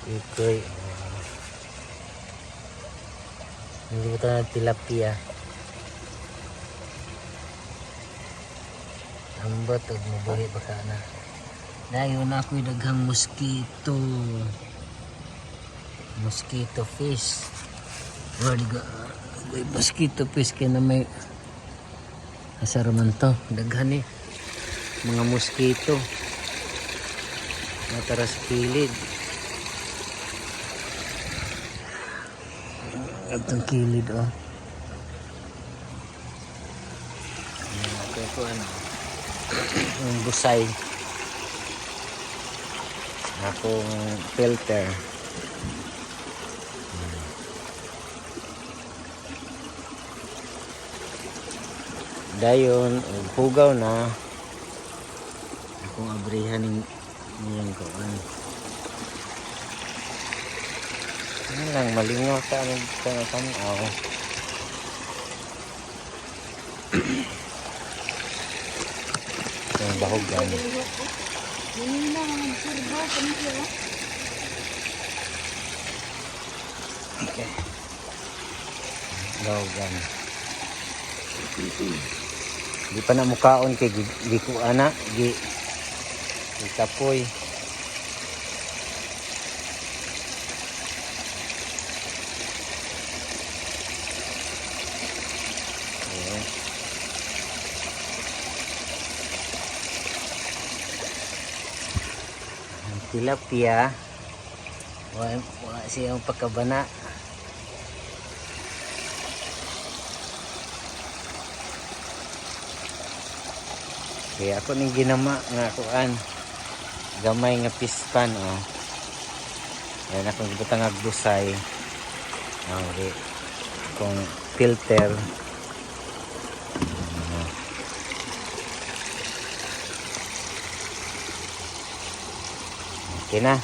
Ikoy. Hindi ko na tilapia. Ambot o mabuhi baka na. Dayon ako'y daghang mosquito. Mosquito fish. Mosquito fish kaya na may asaraman to. Daghan mga mosquito. Natara sa kilid. Itong kilid oh. Ito ano. Yung busay. Akong filter. Dayon, pugaw na. Akong abrihan niyan ko. Ano lang, malingaw ka ang tanaw. Yung bahogan. Okay. Bahogan. Di pa na mukaon kay gikuana, gikapoy. Tilapia wala siyang pagkabana. Kaya ako ning ginama nga kuan gamay nga pispan oh. Ayan akong gibutang agbusay. Okay. Kung filter. Okay na.